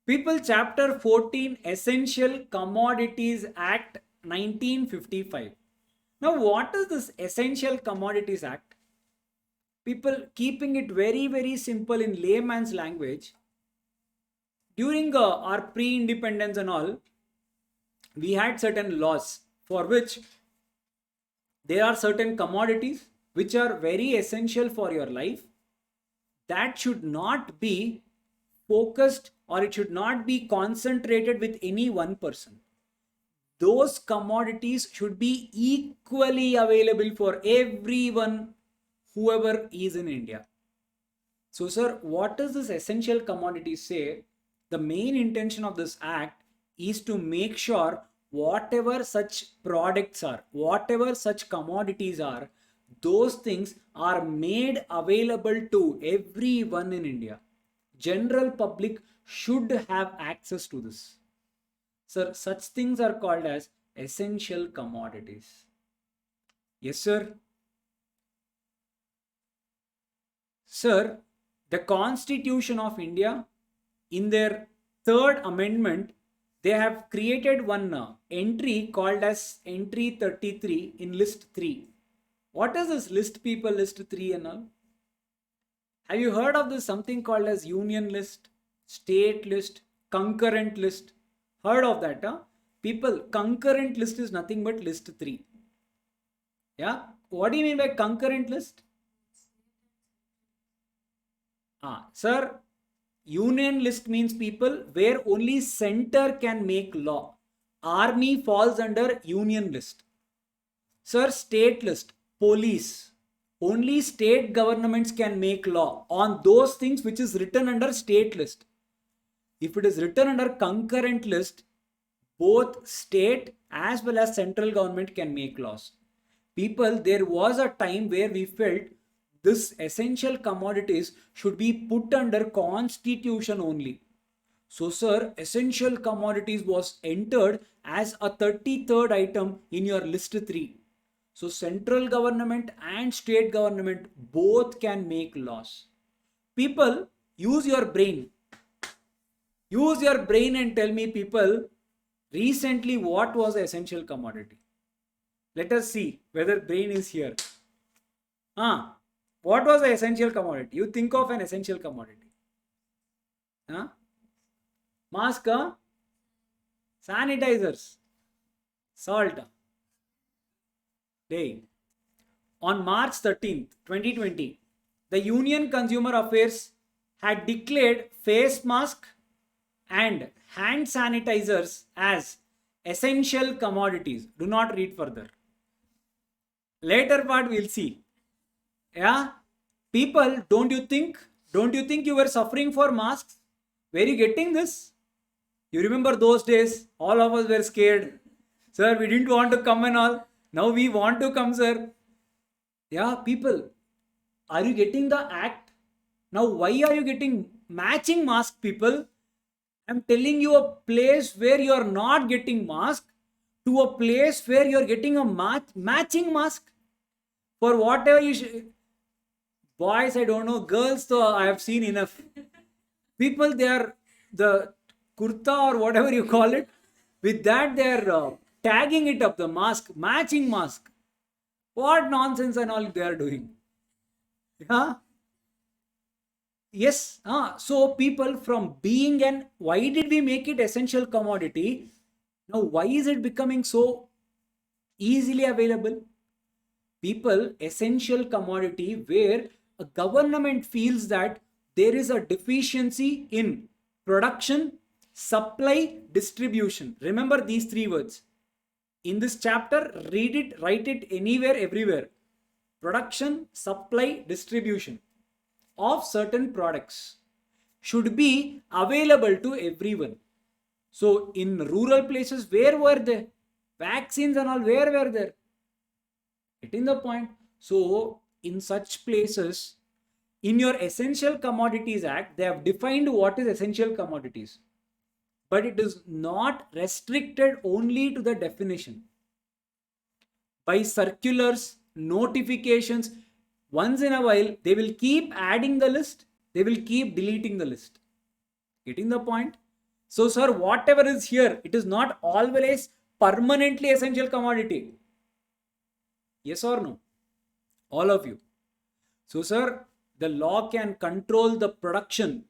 People, Chapter 14, Essential Commodities Act 1955. Now, what is this Essential Commodities Act? People, keeping it very, very simple in layman's language, during our pre-independence and all, we had certain laws for which there are certain commodities which are very essential for your life that should not be focused, or it should not be concentrated with any one person. Those commodities should be equally available for everyone, whoever is in India. So, sir, what does this essential commodities say? The main intention of this act is to make sure whatever such products are, whatever such commodities are, those things are made available to everyone in India. General public should have access to this. Sir, such things are called as essential commodities. Yes, sir. Sir, the Constitution of India, in their third amendment, they have created one entry called as entry 33 in list 3. What is this list, people, list 3 and all? Have you heard of this something called as union list, state list, concurrent list? Heard of that, huh? People, concurrent list is nothing but list 3. Yeah? What do you mean by concurrent list? Sir, union list means, people, where only center can make law. Army falls under union list. Sir, state list, police. Only state governments can make law on those things which is written under state list. If it is written under concurrent list, both state as well as central government can make laws. People, there was a time where we felt this essential commodities should be put under constitution only. So, sir, essential commodities was entered as a 33rd item in your list 3. So, central government and state government both can make laws. People, use your brain. Use your brain and tell me, people, recently what was the essential commodity? Let us see whether brain is here. What was the essential commodity? You think of an essential commodity. Mask, sanitizers, salt. Day. On March 13th, 2020, the Union Consumer Affairs had declared face mask and hand sanitizers as essential commodities. Do not read further. Later part we'll see. Yeah, people, don't you think you were suffering for masks? Were you getting this? You remember those days? All of us were scared. Sir, we didn't want to come and all. Now we want to come, sir. Yeah, people, are you getting the act? Now, why are you getting matching mask, people? I'm telling you, a place where you are not getting mask to a place where you are getting a matching mask for whatever you boys, I don't know. Girls, though, I have seen enough. People, they are the kurta or whatever you call it. With that, they are tagging it up, the mask, matching mask. What nonsense and all they are doing. Yeah. Yes. So people, from being why did we make it essential commodity? Now, why is it becoming so easily available? People, essential commodity where a government feels that there is a deficiency in production, supply, distribution. Remember these 3 words. In this chapter, read it, write it anywhere, everywhere. Production, supply, distribution of certain products should be available to everyone. So in rural places, where were they? Vaccines and all, where were there? Getting the point? So in such places, in your Essential Commodities Act, they have defined what is essential commodities. But it is not restricted only to the definition. By circulars, notifications, once in a while, they will keep adding the list, they will keep deleting the list. Getting the point? So, sir, whatever is here, it is not always permanently essential commodity. Yes or no? All of you. So, sir, the law can control the production.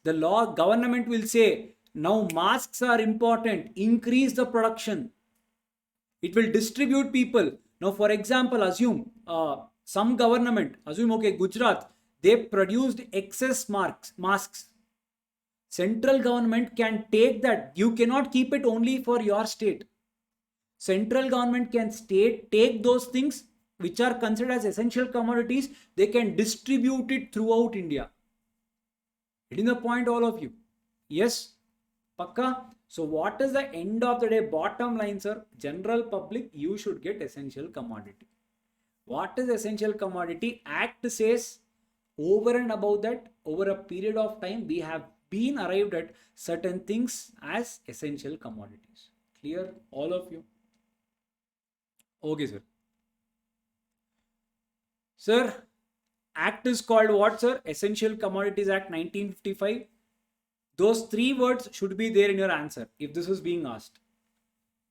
The law, government will say, now masks are important, increase the production. It will distribute people. Now, for example, assume some government, assume, okay, Gujarat, they produced excess masks. Central government can take that. You cannot keep it only for your state. Central government can take those things which are considered as essential commodities, they can distribute it throughout India. Getting the point, all of you? Yes? Pakka? So what is the end of the day? Bottom line, sir, general public, you should get essential commodity. What is essential commodity? Act says over and above that, over a period of time, we have been arrived at certain things as essential commodities. Clear, all of you? Okay, sir. Sir, act is called what, sir? Essential Commodities Act 1955. Those three words should be there in your answer if this is being asked.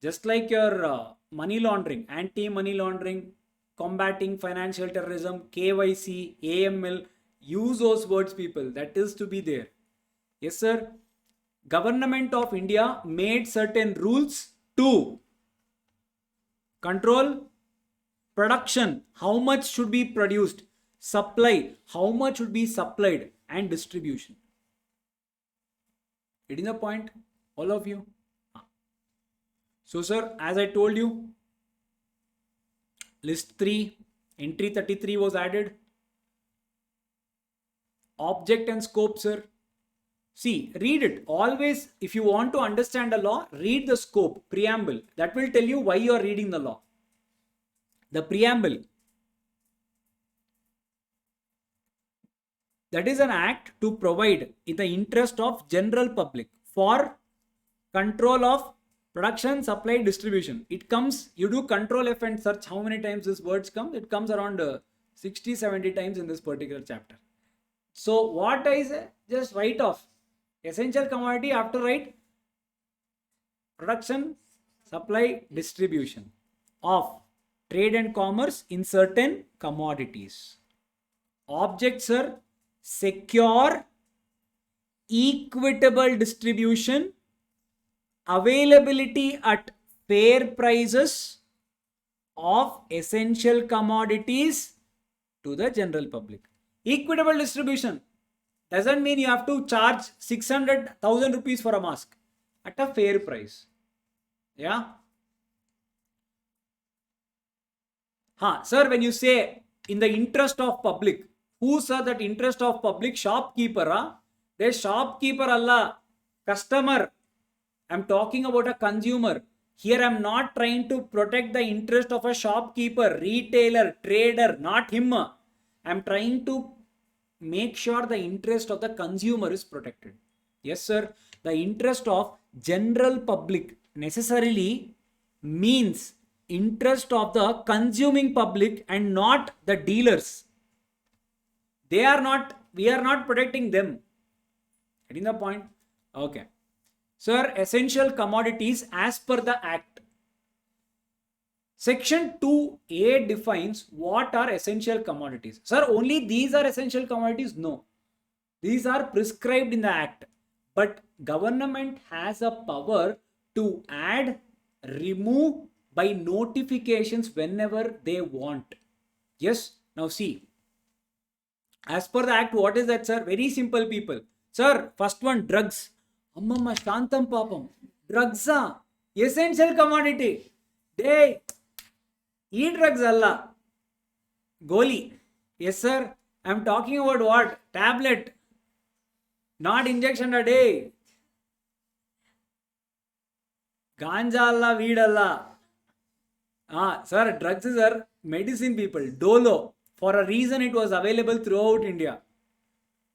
Just like your money laundering, anti-money laundering, combating financial terrorism, KYC, AML, use those words, people. That is to be there. Yes, sir. Government of India made certain rules to control production, how much should be produced, supply, how much should be supplied, and distribution. Getting the point, all of you? So, sir, as I told you, list 3, entry 33 was added. Object and scope, sir. See, read it. Always, if you want to understand a law, read the scope, preamble. That will tell you why you are reading the law. The preamble. That is an act to provide in the interest of general public for control of production, supply, distribution. It comes, you do control F and search how many times this words come. It comes around 60, 70 times in this particular chapter. So what I say, just write off. Essential commodity, after write production, supply, distribution of trade and commerce in certain commodities. Objects are secure, equitable distribution, availability at fair prices of essential commodities to the general public. Equitable distribution doesn't mean you have to charge 600,000 rupees for a mask at a fair price. Yeah. Sir, when you say in the interest of public, who saw that interest of public? Shopkeeper. The shopkeeper Allah, customer. I'm talking about a consumer. Here I'm not trying to protect the interest of a shopkeeper, retailer, trader, not him. I'm trying to make sure the interest of the consumer is protected. Yes, sir. The interest of general public necessarily means interest of the consuming public and not the dealers. They are not, we are not protecting them. Getting the point? Okay. Sir, essential commodities as per the Act. Section 2A defines what are essential commodities. Sir, only these are essential commodities? No. These are prescribed in the Act. But government has a power to add, remove by notifications whenever they want. Yes. Now see. As per the Act, what is that, sir? Very simple, people. Sir, first one, drugs. Amma Shantam Papam. Drugs are essential commodity. They eat drugs, Allah. Goli. Yes, sir. I'm talking about what? Tablet. Not injection a day. Ganja Allah, weed Allah. Sir, drugs are medicine, people. Dolo. For a reason it was available throughout India.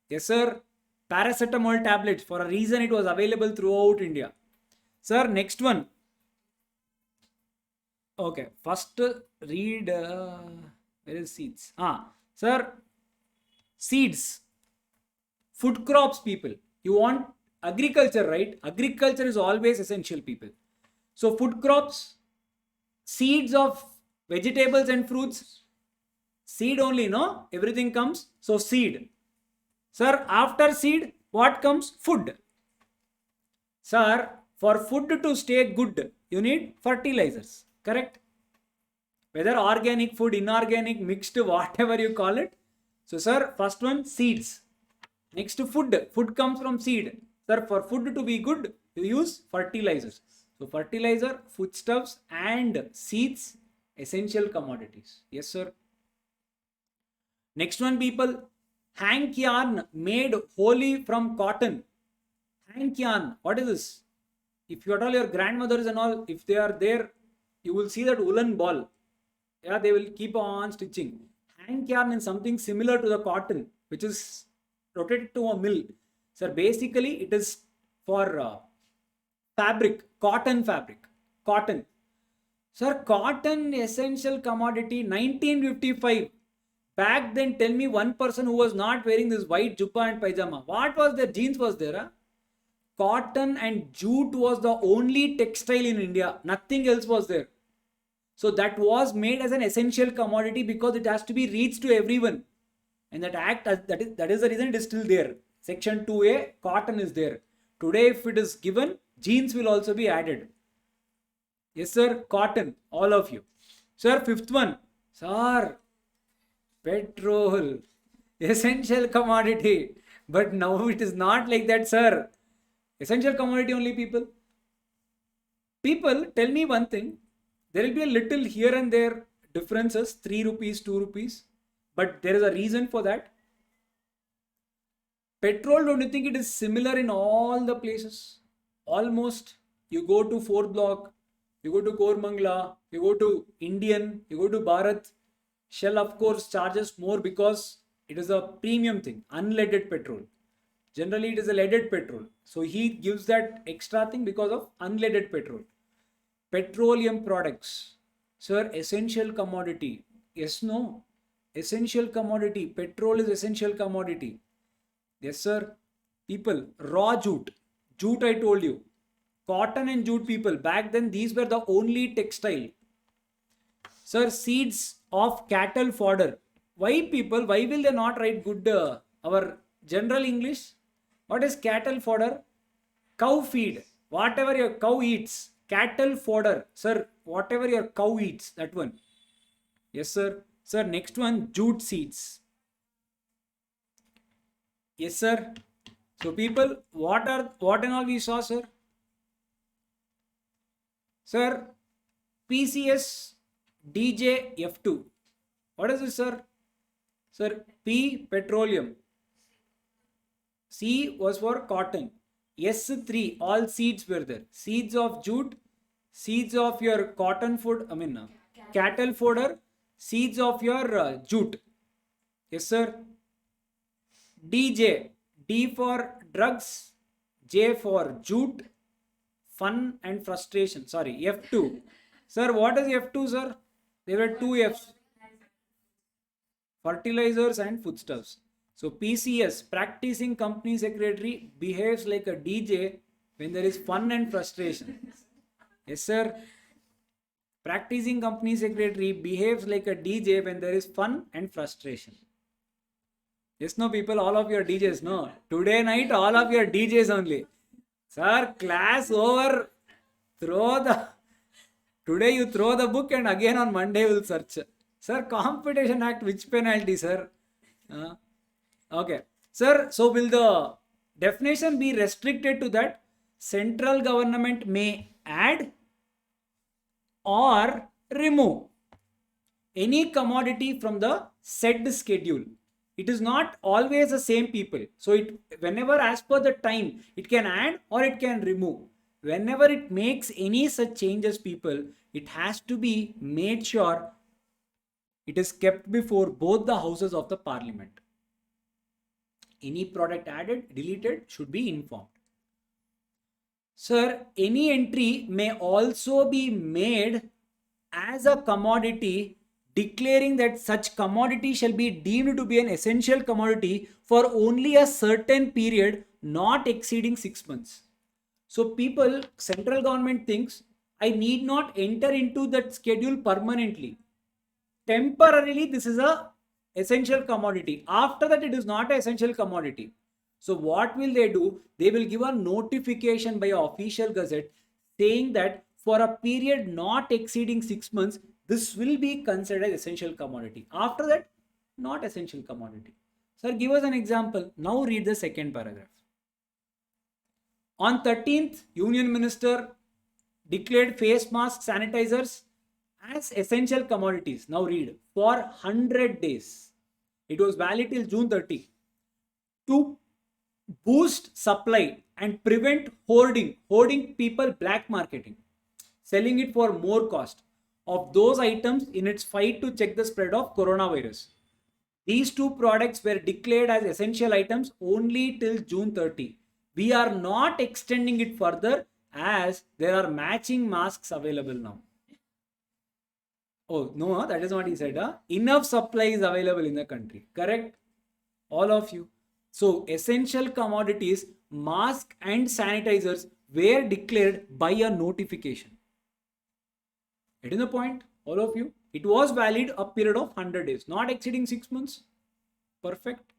Yes, sir. Paracetamol tablets. For a reason it was available throughout India. Sir, next one. Okay. First read. Where is seeds? Sir. Seeds. Food crops, people. You want Agriculture, right? Agriculture is always essential, people. So food crops, seeds of vegetables and fruits, seed only, no? Everything comes. So seed. Sir, after seed, what comes? Food. Sir, for food to stay good, you need fertilizers. Correct? Whether organic food, inorganic, mixed, whatever you call it. So, sir, first one, seeds. Next, food. Food comes from seed. Sir, for food to be good, you use fertilizers. So, fertilizer, foodstuffs, and seeds, essential commodities. Yes, sir. Next one, people. Hank yarn made wholly from cotton. Hank yarn. What is this? If you at all your grandmothers and all, if they are there, you will see that woolen ball. Yeah, they will keep on stitching. Hank yarn is something similar to the cotton, which is rotated to a mill. So basically, it is for fabric, cotton fabric, cotton. Sir, cotton essential commodity 1955. Back then, tell me one person who was not wearing this white jubba and pajama. What was their jeans was there? Huh? Cotton and jute was the only textile in India. Nothing else was there. So that was made as an essential commodity because it has to be reached to everyone. And that act, that is the reason it is still there. Section 2A, cotton is there. Today, if it is given, jeans will also be added. Yes, sir, cotton, all of you. Sir, fifth one. Sir, petrol, essential commodity. But now it is not like that, sir. Essential commodity only, people. People, tell me one thing. There will be a little here and there differences, 3 rupees, 2 rupees. But there is a reason for that. Petrol, don't you think it is similar in all the places? Almost. You go to 4th block, you go to Kormangla, you go to Indian, you go to Bharat. Shell, of course, charges more because it is a premium thing, unleaded petrol. Generally, it is a leaded petrol. So he gives that extra thing because of unleaded petrol. Petroleum products. Sir, essential commodity. Yes, no. Essential commodity. Petrol is essential commodity. Yes, sir. People, raw jute. Jute, I told you. Cotton and jute, people. Back then, these were the only textile. Sir, seeds of cattle fodder. Why, people? Why will they not write good our general English? What is cattle fodder? Cow feed. Whatever your cow eats. Cattle fodder. Sir, whatever your cow eats. That one. Yes, sir. Sir, next one, jute seeds. Yes, sir. So, people, what and all we saw, sir? Sir, PCS DJ F2. What is this, sir? Sir, P, petroleum. C was for cotton. S3, all seeds were there. Seeds of jute, seeds of your cotton food, cattle fodder, seeds of your jute. Yes, sir. DJ, D for drugs, J for jute, fun and frustration. Sorry, F2. Sir, what is F2, sir? There were two Fs. Fertilizers and foodstuffs. So PCS, practicing company secretary, behaves like a DJ when there is fun and frustration. Yes, sir. Practicing company secretary behaves like a DJ when there is fun and frustration. Yes, no, people, all of your DJs, no. Today night, all of your DJs only. Sir, class over. Today you throw the book and again on Monday we'll search. Sir, Competition Act, which penalty, sir? Okay. Sir, so will the definition be restricted to that? Central government may add or remove any commodity from the said schedule. It is not always the same, people. So whenever as per the time, it can add or it can remove. Whenever it makes any such changes, people, it has to be made sure it is kept before both the houses of the parliament. Any product added, deleted should be informed. Sir, any entry may also be made as a commodity declaring that such commodity shall be deemed to be an essential commodity for only a certain period not exceeding 6 months. So people, central government thinks I need not enter into that schedule permanently. Temporarily, this is a essential commodity. After that, it is not an essential commodity. So what will they do? They will give a notification by an official gazette saying that for a period not exceeding 6 months, this will be considered essential commodity. After that, not essential commodity. Sir, give us an example. Now read the second paragraph. On 13th, Union Minister declared face masks, sanitizers as essential commodities. Now read, for 100 days. It was valid till June 30. To boost supply and prevent hoarding people black marketing, selling it for more cost of those items in its fight to check the spread of coronavirus. These two products were declared as essential items only till June 30. We are not extending it further as there are matching masks available now. Oh, no, that is what he said. Enough supply is available in the country. Correct? All of you. So, essential commodities, mask and sanitizers were declared by a notification. It is the point, all of you. It was valid a period of 100 days, not exceeding 6 months. Perfect.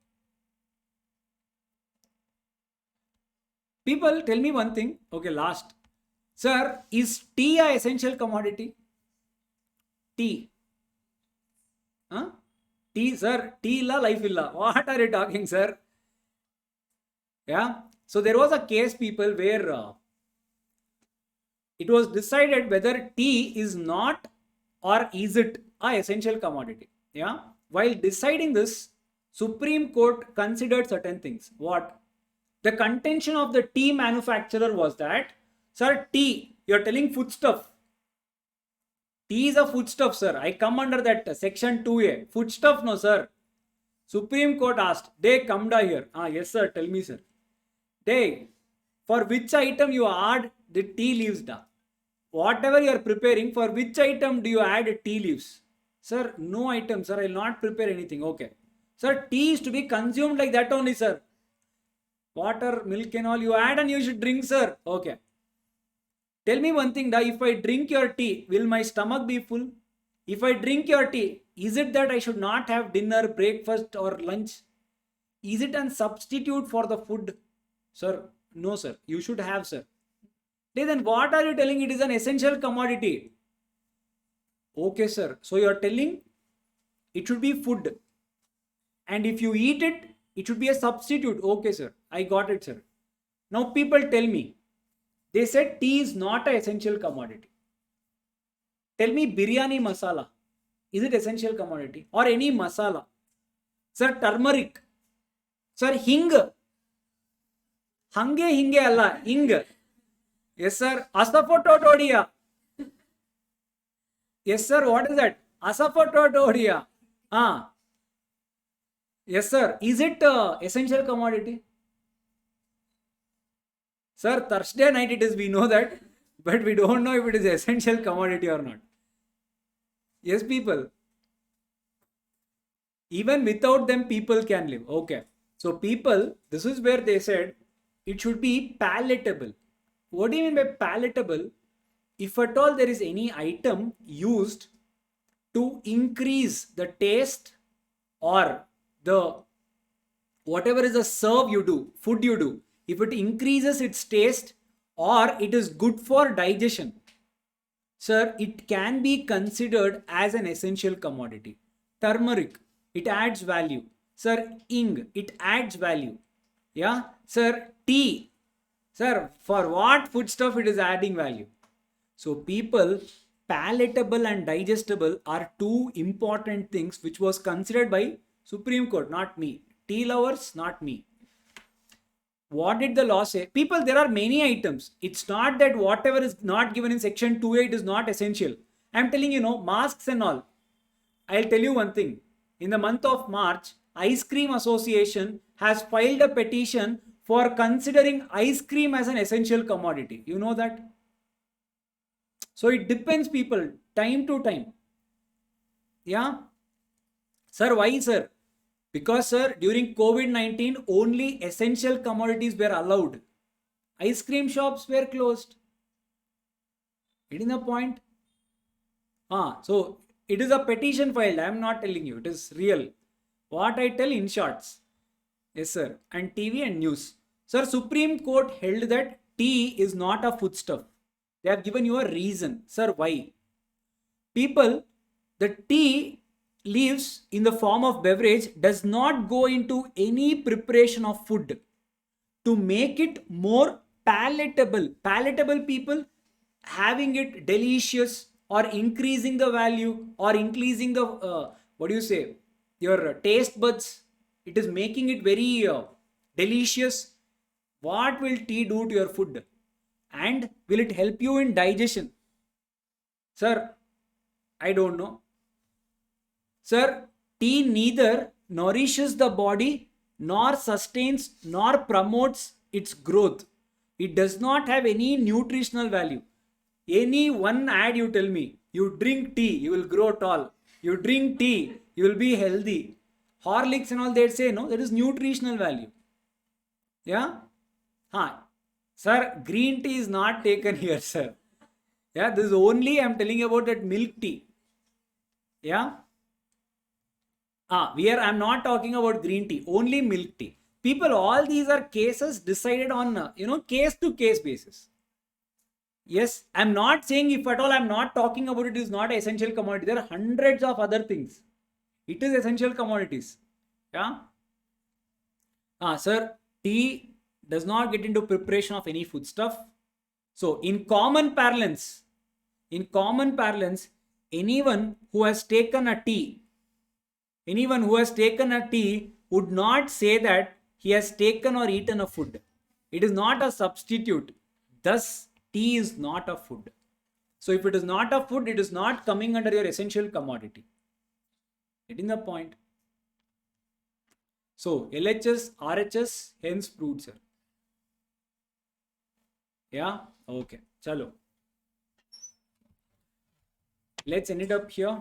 People, tell me one thing. Okay, last. Sir, is tea a essential commodity? Tea. Huh? Tea, sir. Tea illa, life illa. What are you talking, sir? Yeah. So there was a case, people, where it was decided whether tea is not or is it a essential commodity. Yeah. While deciding this, Supreme Court considered certain things. What? The contention of the tea manufacturer was that, sir, tea, you're telling foodstuff. Tea is a foodstuff, sir. I come under that section 2A. Foodstuff, no, sir. Supreme Court asked, they come down here. Yes, sir. Tell me, sir. They, for which item you add the tea leaves da? Whatever you are preparing, for which item do you add tea leaves? Sir, no item, sir. I will not prepare anything. Okay. Sir, tea is to be consumed like that only, sir. Water, milk and all you add and you should drink, sir. Okay. Tell me one thing, da, if I drink your tea, will my stomach be full? If I drink your tea, is it that I should not have dinner, breakfast or lunch? Is it a substitute for the food? Sir, no, sir. You should have, sir. Then what are you telling? It is an essential commodity. Okay, sir. So you are telling it should be food. And if you eat it, it should be a substitute. Okay, sir. I got it, sir. Now people tell me, they said tea is not an essential commodity. Tell me biryani masala. Is it essential commodity? Or any masala? Sir, turmeric. Sir, hing. Hange hinge alla. Hing. Yes, sir. Asafototodia. Yes, sir. What is that? Asafototodia. Yes, sir. Is it essential commodity? Sir, Thursday night it is, we know that, but we don't know if it is essential commodity or not. Yes, people. Even without them, people can live. Okay. So people, this is where they said it should be palatable. What do you mean by palatable? If at all there is any item used to increase the taste or the whatever is the serve you do, food you do, if it increases its taste or it is good for digestion, sir, it can be considered as an essential commodity. Turmeric, it adds value. Sir, ing, it adds value. Yeah. Sir, tea. Sir, for what foodstuff it is adding value? So people, palatable and digestible are two important things which was considered by Supreme Court, not me. Tea lovers, not me. What did the law say? People, there are many items. It's not that whatever is not given in section 2A, it is not essential. I'm telling you, masks and all. I'll tell you one thing. In the month of March, Ice Cream Association has filed a petition for considering ice cream as an essential commodity. You know that? So it depends, people, time to time. Yeah. Sir, why, sir? Because, sir, during COVID-19, only essential commodities were allowed. Ice cream shops were closed. Getting the point? So it is a petition filed. I am not telling you. It is real. What I tell in shorts. Yes, sir. And TV and news. Sir, Supreme Court held that tea is not a foodstuff. They have given you a reason. Sir, why? People, the tea leaves in the form of beverage does not go into any preparation of food to make it more palatable. Palatable people having it delicious or increasing the value or increasing the what do you say, your taste buds. It is making it very delicious. What will tea do to your food? And will it help you in digestion? Sir, I don't know. Sir, tea neither nourishes the body nor sustains nor promotes its growth. It does not have any nutritional value. Any one ad you tell me, you drink tea, you will grow tall. You drink tea, you will be healthy. Horlicks and all, they say no, there is nutritional value. Yeah? Sir, green tea is not taken here, sir. Yeah, this is only I'm telling about that milk tea. Yeah? I'm not talking about green tea, only milk tea. People, all these are cases decided on, case to case basis. Yes, I'm not saying, if at all I'm not talking about it is not essential commodity. There are hundreds of other things. It is essential commodities. Yeah. Sir, tea does not get into preparation of any foodstuff. So in common parlance, anyone who has taken a tea would not say that he has taken or eaten a food. It is not a substitute. Thus, tea is not a food. So if it is not a food, it is not coming under your essential commodity. Getting the point? So LHS, RHS, hence proved, sir. Yeah? Okay. Chalo. Let's end it up here.